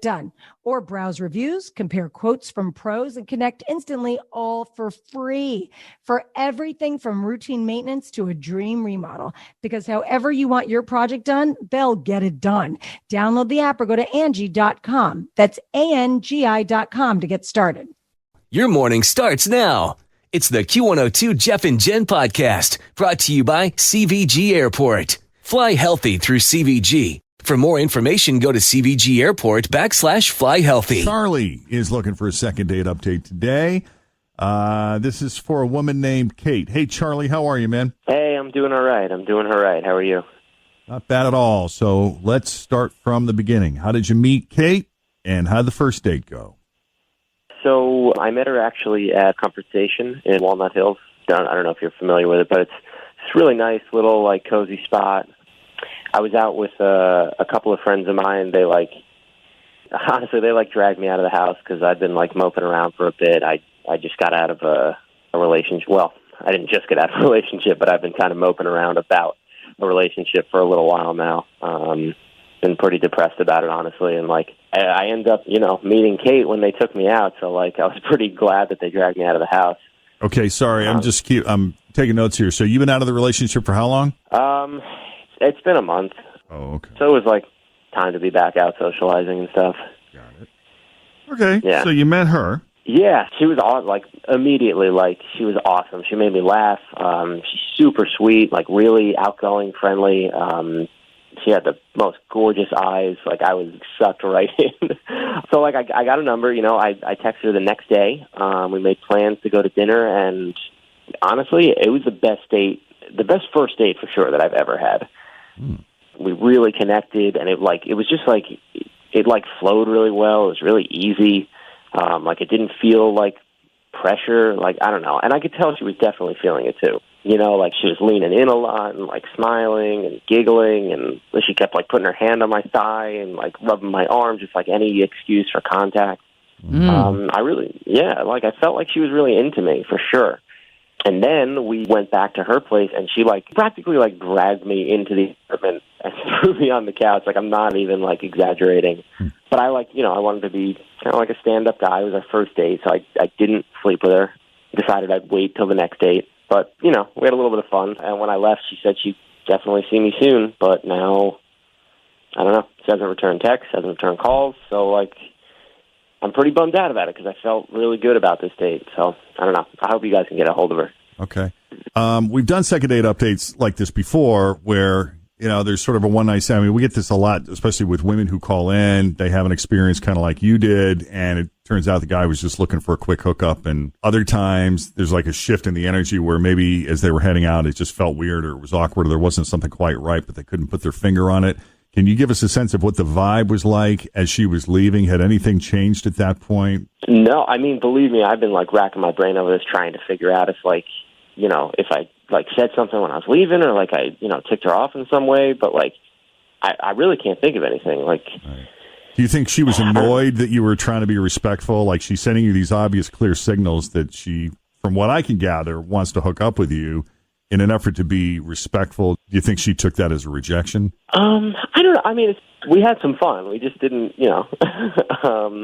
done. Or browse reviews, compare quotes from pros, and connect instantly, all for free. For everything from routine maintenance to a dream remodel. Because however you want your project done, they'll get it done. Download the app or go to Angie.com. That's ANGI.com to get started. Your morning starts now. It's the Q102 Jeff and Jenn podcast, brought to you by CVG Airport. Fly healthy through CVG. For more information, go to CVG Airport /fly healthy. Charlie is looking for a second date update today. This is for a woman named Kate. Hey, Charlie, how are you, man? Hey, I'm doing all right. How are you? Not bad at all. So let's start from the beginning. How did you meet Kate, and how did the first date go? So I met her actually at Confrontation in Walnut Hills. I don't know if you're familiar with it, but it's really nice, little like cozy spot. I was out with a couple of friends of mine. They honestly dragged me out of the house because I'd been like moping around for a bit. I just got out of a relationship. Well, I didn't just get out of a relationship, but I've been kind of moping around about a relationship for a little while now. Been pretty depressed about it, honestly, and I ended up, meeting Kate when they took me out. So I was pretty glad that they dragged me out of the house. Okay, sorry, I'm taking notes here. So you've been out of the relationship for how long? It's been a month. Oh, okay. So it was time to be back out socializing and stuff. Got it. Okay, yeah. So you met her. Yeah, she was immediately, she was awesome. She made me laugh. She's super sweet, really outgoing, friendly. She had the most gorgeous eyes. I was sucked right in. So, I got a number. I texted her the next day. We made plans to go to dinner, and honestly, it was the best first date for sure that I've ever had. We really connected, and it was just it flowed really well. It was really easy. It didn't feel like pressure. I don't know. And I could tell she was definitely feeling it too. She was leaning in a lot and smiling and giggling, and she kept putting her hand on my thigh and rubbing my arm, just any excuse for contact. I felt like she was really into me for sure. And then we went back to her place, and she practically dragged me into the apartment and threw me on the couch. I'm not even exaggerating. But I wanted to be kind of a stand-up guy. It was our first date, so I didn't sleep with her. Decided I'd wait till the next date. But, we had a little bit of fun. And when I left, she said she'd definitely see me soon. But now, I don't know. She hasn't returned texts, hasn't returned calls. So, I'm pretty bummed out about it because I felt really good about this date. So, I don't know. I hope you guys can get a hold of her. Okay. We've done second date updates like this before where, there's sort of a one-night stand. I mean, we get this a lot, especially with women who call in. They have an experience kind of like you did, and it turns out the guy was just looking for a quick hookup. And other times, there's a shift in the energy where maybe as they were heading out, it just felt weird or it was awkward or there wasn't something quite right, but they couldn't put their finger on it. Can you give us a sense of what the vibe was like as she was leaving? Had anything changed at that point? No, I mean, believe me, I've been racking my brain over this trying to figure out if if I said something when I was leaving or I ticked her off in some way, but I really can't think of anything. Right. Do you think she was annoyed that you were trying to be respectful? She's sending you these obvious clear signals that she, from what I can gather, wants to hook up with you in an effort to be respectful. Do you think she took that as a rejection? I don't know. I mean, we had some fun. We just didn't,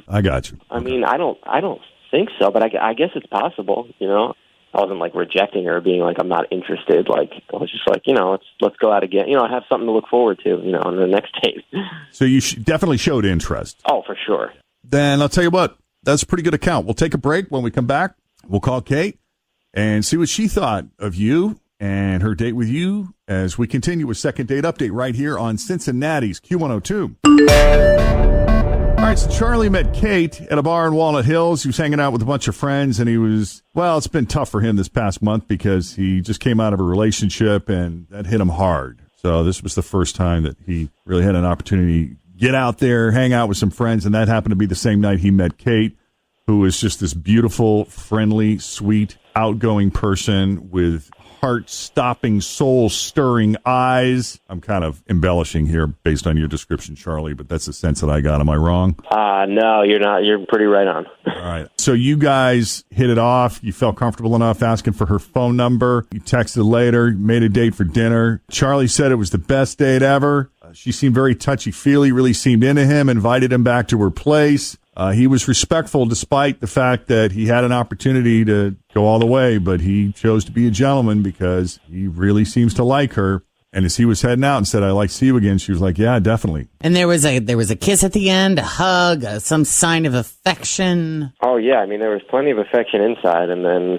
I got you. I mean, I don't think so, but I guess it's possible, I wasn't rejecting her, being I'm not interested. I was just let's go out again. I have something to look forward to, on the next date. So you definitely showed interest. Oh, for sure. Then I'll tell you what, that's a pretty good account. We'll take a break. When we come back, we'll call Kate and see what she thought of you and her date with you as we continue with Second Date Update right here on Cincinnati's Q102. All right, so Charlie met Kate at a bar in Walnut Hills. He was hanging out with a bunch of friends, and it's been tough for him this past month because he just came out of a relationship, and that hit him hard. So this was the first time that he really had an opportunity to get out there, hang out with some friends, and that happened to be the same night he met Kate, who is just this beautiful, friendly, sweet, outgoing person with heart-stopping, soul-stirring eyes. I'm kind of embellishing here based on your description, Charlie, but that's the sense that I got. Am I wrong? No, you're not. You're pretty right on. All right. So you guys hit it off. You felt comfortable enough asking for her phone number. You texted later, made a date for dinner. Charlie said it was the best date ever. She seemed very touchy-feely, really seemed into him, invited him back to her place. He was respectful despite the fact that he had an opportunity to go all the way, but he chose to be a gentleman because he really seems to like her. And as he was heading out and said, "I'd like to see you again," she was like, "Yeah, definitely." And there was a kiss at the end, a hug, some sign of affection. Oh yeah, I mean there was plenty of affection inside, and then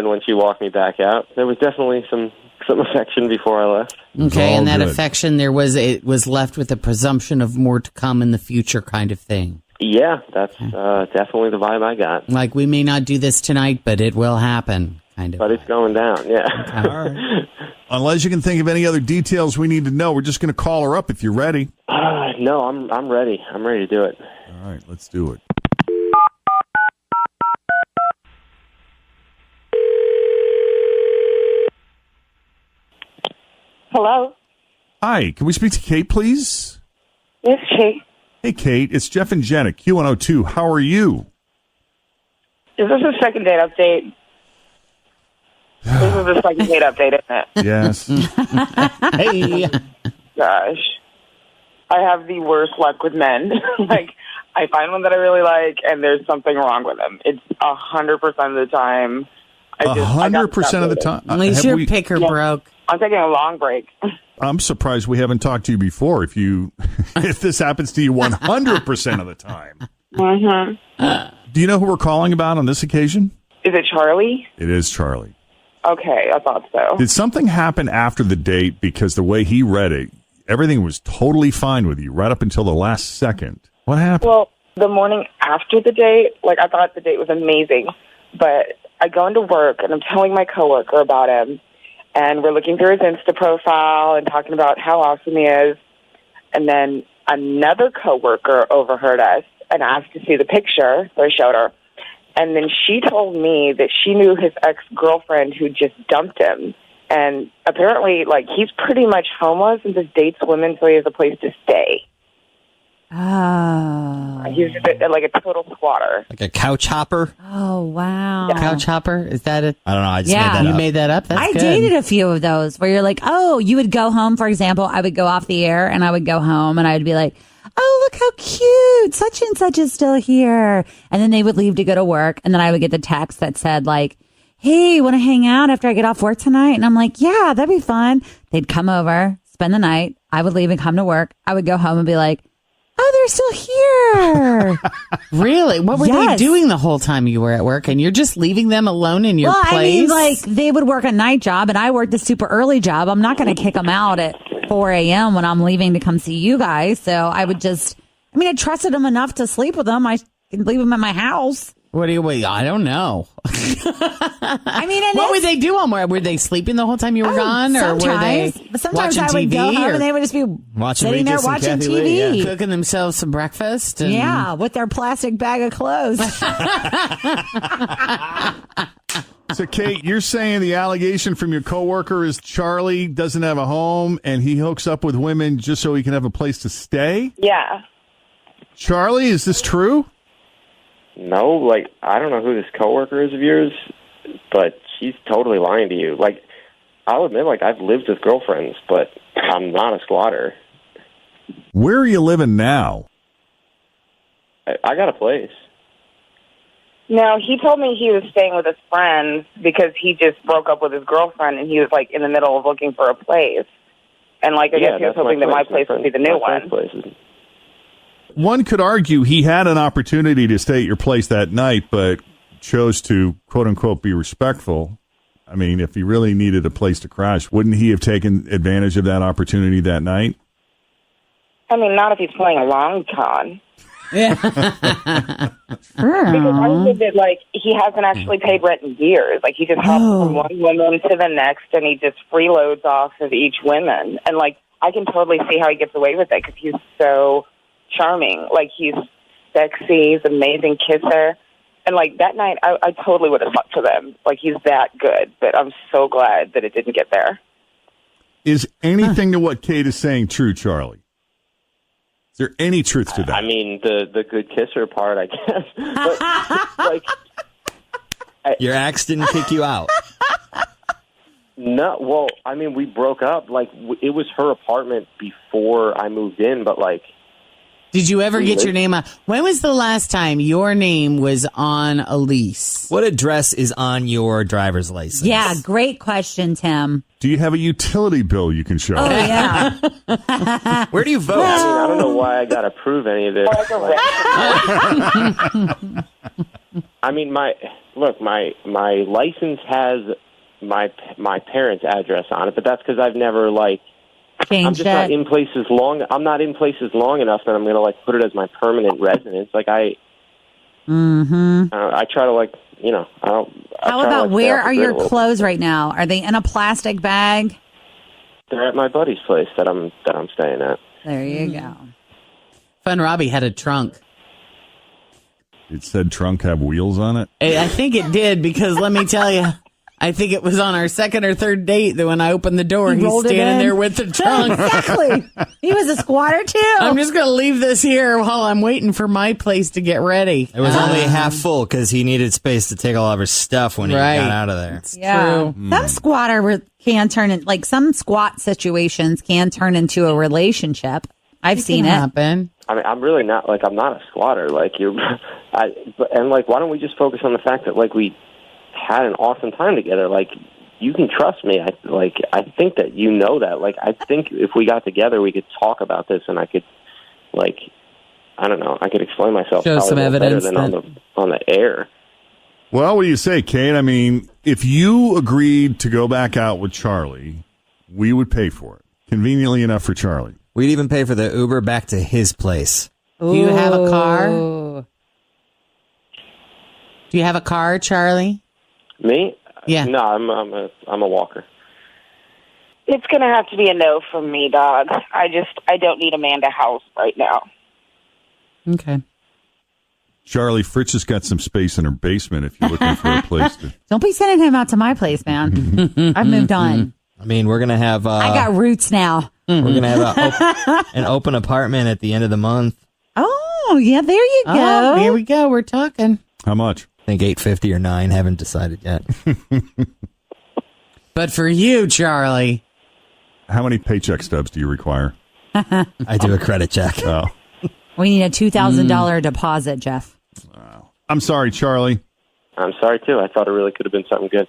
when she walked me back out, there was definitely some affection before I left. Okay, and that good. affection, it was left with a presumption of more to come in the future, kind of thing. Yeah, that's definitely the vibe I got. Like, we may not do this tonight, but it will happen, kind of. But it's going down, yeah. Okay. All right. Unless you can think of any other details we need to know, we're just going to call her up if you're ready. No, I'm ready. I'm ready to do it. All right, let's do it. Hello? Hi, can we speak to Kate, please? Yes, she. Hey, Kate, it's Jeff and Jenn at Q102. How are you? Is this a second date update? This is a second date update, isn't it? Yes. Hey. Gosh. I have the worst luck with men. Like, I find one that I really like, and there's something wrong with them. It's 100% of the time. 100% of the time. At least your picker broke. I'm taking a long break. I'm surprised we haven't talked to you before. If this happens to you 100% of the time. Mm-hmm. Do you know who we're calling about on this occasion? Is it Charlie? It is Charlie. Okay, I thought so. Did something happen after the date? Because the way he read it, everything was totally fine with you right up until the last second. What happened? Well, the morning after the date, I thought the date was amazing, but I go into work and I'm telling my coworker about him, and we're looking through his Insta profile and talking about how awesome he is, and then another coworker overheard us and asked to see the picture, so I showed her, and then she told me that she knew his ex-girlfriend who just dumped him, and apparently, he's pretty much homeless and just dates women so he has a place to stay. Oh. He's like a total squatter. Like a couch hopper? Oh, wow. Couch hopper? Is that it? I don't know. I just Yeah. made that You up. made that up? That's I good. dated a few of those where you're like, oh, you would go home, for example, I would go off the air and I would go home and I would be like, oh, look how cute. Such and such is still here. And then they would leave to go to work. And then I would get the text that said hey, want to hang out after I get off work tonight? And I'm like, yeah, that'd be fun. They'd come over, spend the night. I would leave and come to work. I would go home and be like, oh, they're still here. Really? What were they Yes. doing the whole time you were at work? And you're just leaving them alone in your place? I mean, they would work a night job and I worked a super early job. I'm not going to kick them out at 4 a.m. when I'm leaving to come see you guys. So I would I trusted them enough to sleep with them. I can leave them at my house. Wait, I don't know. What would they do on work? Were they sleeping the whole time you were gone? Or were they Sometimes watching I would TV go home or and they would just be Watching sitting there Regis and watching Kathy TV. Lee, yeah. cooking themselves some breakfast? And Yeah, with their plastic bag of clothes. So, Kate, you're saying the allegation from your coworker is Charlie doesn't have a home and he hooks up with women just so he can have a place to stay? Yeah. Charlie, is this true? No, I don't know who this coworker is of yours, but she's totally lying to you. I'll admit, I've lived with girlfriends, but I'm not a squatter. Where are you living now? I got a place. No, he told me he was staying with his friends because he just broke up with his girlfriend and he was in the middle of looking for a place. And I guess he was hoping that my place would be the new one. One could argue he had an opportunity to stay at your place that night, but chose to, quote unquote, be respectful. I mean, if he really needed a place to crash, wouldn't he have taken advantage of that opportunity that night? I mean, not if he's playing a long con. Yeah. Because I said that, he hasn't actually paid rent in years. He just hops from one woman to the next, and he just freeloads off of each woman. And, I can totally see how he gets away with it because he's so charming. He's sexy, he's an amazing kisser. And, that night, I totally would have slept for them. He's that good. But I'm so glad that it didn't get there. Is anything to what Kate is saying true, Charlie? Is there any truth to that? I mean, the good kisser part, I guess. But, Your ex didn't kick you out. No, well, I mean, we broke up. Like, it was her apartment before I moved in, but like. Did you ever get your name on? When was the last time your name was on a lease? What address is on your driver's license? Yeah, great question, Tim. Do you have a utility bill you can show? Oh, yeah. Where do you vote? I mean, I don't know why I got to prove any of this. I mean, my license has my parents' address on it, but that's because I've never I'm just not in places long. I'm not in places long enough that I'm going to put it as my permanent residence. I try to I don't. How about where are your clothes right now? Are they in a plastic bag? They're at my buddy's place that I'm staying at. There you go. Fun Robbie had a trunk. It said trunk have wheels on it? I think it did, because let me tell you, I think it was on our second or third date that when I opened the door, he's standing there with the trunk. Exactly. He was a squatter, too. I'm just going to leave this here while I'm waiting for my place to get ready. It was only half full because he needed space to take all of his stuff when he got out of there. It's true. Some squatter can turn in, some squat situations can turn into a relationship. I've seen it happen. I mean, I'm really not I'm not a squatter. Why don't we just focus on the fact that we had an awesome time together? You can trust me. I think that you know that. I think if we got together, we could talk about this, and I could, I don't know, I could explain myself. Show some evidence better than on the air. Well, what do you say, Kate? I mean, if you agreed to go back out with Charlie, we would pay for it. Conveniently enough for Charlie. We'd even pay for the Uber back to his place. Do you have a car? Do you have a car, Charlie? Me? Yeah. No, I'm a walker. It's going to have to be a no from me, dog. I don't need a man to house right now. Okay. Charlie, Fritz has got some space in her basement if you're looking for a place to... Don't be sending him out to my place, man. I've moved on. I mean, we're going to have... I got roots now. We're going to have an open apartment at the end of the month. Oh, yeah, there you go. Oh, here we go. We're talking. How much? I think $850 or $9. Haven't decided yet. But for you, Charlie... How many paycheck stubs do you require? I do a credit check. Oh. We need a $2,000 deposit, Jeff. I'm sorry, Charlie. I'm sorry, too. I thought it really could have been something good.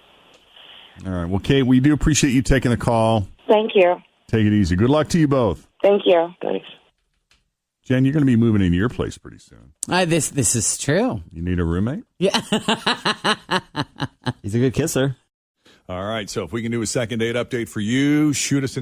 All right. Well, Kate, we do appreciate you taking the call. Thank you. Take it easy. Good luck to you both. Thank you. Thanks. Jen, you're going to be moving into your place pretty soon. This is true. You need a roommate? Yeah. He's a good kisser. All right. So if we can do a second date update for you, shoot us an email.